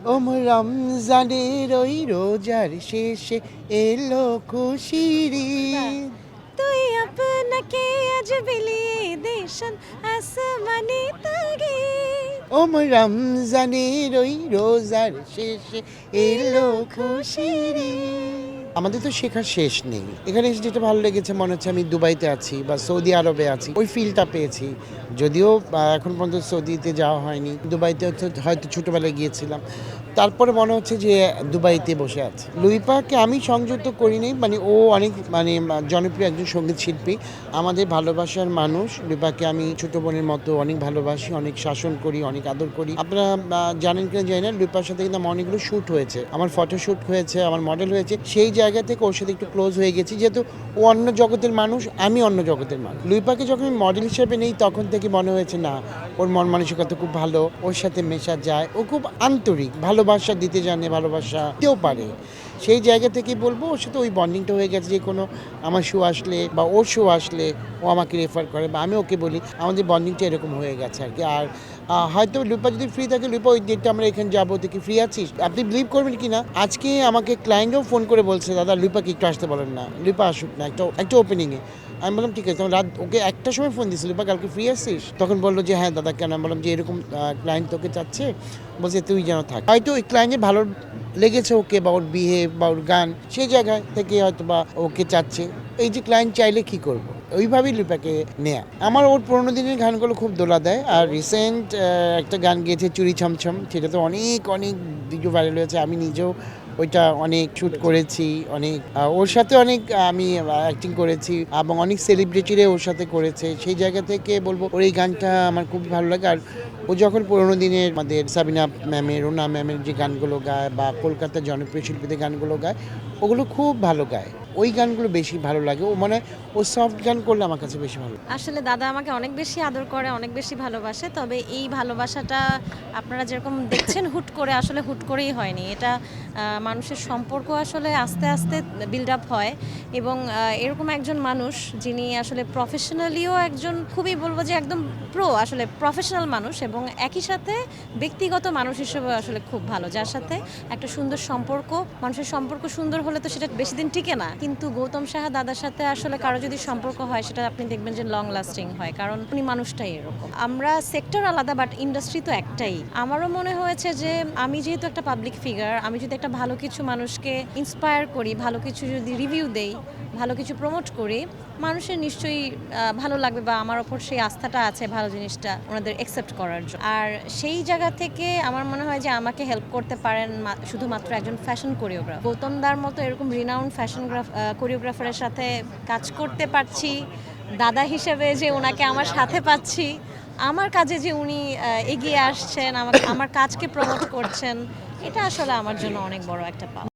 রমজানের ওই রোজার শেষে এলো খুশির ঈদ। তুই আপনাকে আজ বিলিয়ে দেশন আসমানি তাগিদ। রমজানের ওই রোজার শেষে এলো খুশির ঈদ। আমাদের তো শেখার শেষ নেই। এখানে এসে যেটা ভালো লেগেছে মনে হচ্ছে আমি দুবাইতে আছি বা সৌদি আরবে আছি, ওই ফিলটা পেয়েছি। যদিও এখন পর্যন্ত সৌদিতে যাওয়া হয়নি, দুবাইতে হয়তো ছোটোবেলায় গিয়েছিলাম। তারপরে মনে হচ্ছে যে দুবাইতে বসে আছে। লুইপাকে আমি সংযুক্ত করিনি, মানে ও অনেক জনপ্রিয় একজন সঙ্গীত শিল্পী, আমাদের ভালোবাসার মানুষ। লুইপাকে আমি ছোটো বোনের মতো অনেক ভালোবাসি, অনেক শাসন করি, অনেক আদর করি। আপনারা জানেন কিনা জানি না, লুইপার সাথে কিন্তু আমার অনেকগুলো শ্যুট হয়েছে, আমার ফটোশ্যুট হয়েছে, আমার মডেল হয়েছে। সেই জায়গা থেকে ওর সাথে একটু ক্লোজ হয়ে গেছি, যেহেতু ও অন্য জগতের মানুষ, আমি অন্য জগতের মানুষ। লুইপাকে যখন আমি মডেল হিসেবে নেই তখন থেকে মনে হয়েছে না, ওর মন মানসিকতা খুব ভালো, ওর সাথে মেশা যায়, ও খুব আন্তরিক, ভালোবাসা দিতে জানে, ভালোবাসা দিতেও পারে। সেই জায়গা থেকে বলবো ওর সাথে ওই বন্ডিংটা হয়ে গেছে, যে কোনো আমার শো আসলে বা ওর শো আসলে ও আমাকে রেফার করে বা আমি ওকে বলি, আমাদের বন্ডিংটা এরকম হয়ে গেছে আর কি। আর হয়তো লুপা যদি ফ্রি থাকে, লুপা ওই ডেটটা আমরা এখানে যাবো, তুই কি ফ্রি আছিস? আপনি বিলিভ করবেন কি না, আজকে আমাকে ক্লায়েন্টও ফোন করে বলছে, দাদা লুপাকে একটু আসতে বলেন না, লুপা আসুক না একটা ওপেনিংয়ে। আমি বললাম ঠিক আছে। তখন রাত ওকে একটার সময় ফোন দিয়েছিল, লুপা কালকে ফ্রি আসছিস? তখন বললো যে হ্যাঁ দাদা কেন? আমি বললাম যে এরকম ক্লায়েন্ট তোকে চাচ্ছে, বলছে তুই যেন থাক। হয়তো ওই ক্লায়েন্টের ভালো লেগেছে ওকে, বা ওর বিহেভ বা ওর গান, সেই জায়গায় থেকে হয়তো বা ওকে চাচ্ছে। এই যে ক্লায়েন্ট চাইলে কি করব, ওইভাবেই লিপাকে নেয়া। আমার ওর পুরোনো দিনের গানগুলো খুব দোলা দেয়। আর রিসেন্ট একটা গান গেয়েছে চুরি ছমছম, সেটা তো অনেক অনেক ভিডিও ভাইরাল হয়েছে। আমি নিজেও ওইটা অনেক শ্যুট করেছি, অনেক ওর সাথে অনেক আমি অ্যাক্টিং করেছি, এবং অনেক সেলিব্রিটিরে ওর সাথে করেছে। সেই জায়গা থেকে বলবো ওর এই গানটা আমার খুব ভালো লাগে। আর ও যখন পুরোনো দিনের আমাদের সাবিনা ম্যামের, রুনা ম্যামের যে গানগুলো গায় বা কলকাতার জনপ্রিয় শিল্পীদের গানগুলো গায়, ওগুলো খুব ভালো গায়। ওই গানগুলো বেশি ভালো লাগে। ও মানে ও সফট গান করলে আমার কাছে বেশি ভালো। আসলে দাদা আমাকে অনেক বেশি আদর করে, অনেক বেশি ভালোবাসে। তবে এই ভালোবাসাটা আপনারা যেরকম দেখছেন হুট করে, আসলে হুট করেই হয়নি। এটা মানুষের সম্পর্ক আসলে আস্তে আস্তে বিল্ড আপ হয়। এবং এরকম একজন মানুষ যিনি আসলে প্রফেশনালিও একজন, খুবই বলবো যে একদম আসলে প্রফেশনাল মানুষ, এবং একই সাথে ব্যক্তিগত মানুষ হিসেবে আসলে খুব ভালো, যার সাথে একটা সুন্দর সম্পর্ক। মানুষের সম্পর্ক সুন্দর হলে তো সেটা বেশি দিন টিকে না, কিন্তু গৌতম সাহা দাদার সাথে আসলে কারো যদি সম্পর্ক হয়, সেটা আপনি দেখবেন যে লং লাস্টিং হয়, কারণ উনি মানুষটাই এরকম। আমরা সেক্টর আলাদা, বাট ইন্ডাস্ট্রি তো একটাই। আমারও মনে হয়েছে যে আমি যেহেতু একটা পাবলিক ফিগার, আমি যদি একটা ভালো কিছু মানুষকে ইন্সপায়ার করি, ভালো কিছু যদি রিভিউ দেই, ভালো কিছু প্রমোট করি, মানুষের নিশ্চয়ই ভালো লাগবে, বা আমার ওপর সেই আস্থাটা আছে ভালো জিনিসটা ওনাদের অ্যাকসেপ্ট করার জন্য। আর সেই জায়গা থেকে আমার মনে হয় যে আমাকে হেল্প করতে পারেন শুধুমাত্র একজন ফ্যাশন কোরিওগ্রাফার। গৌতম দার মতো এরকম রিনাউন্ড ফ্যাশন কোরিওগ্রাফারের সাথে কাজ করতে পারছি, দাদা হিসেবে যে ওনাকে আমার সাথে পাচ্ছি, আমার কাজে যে উনি এগিয়ে আসছেন, আমার কাজকে প্রমোট করছেন, এটা আসলে আমার জন্য অনেক বড় একটা পাওয়া।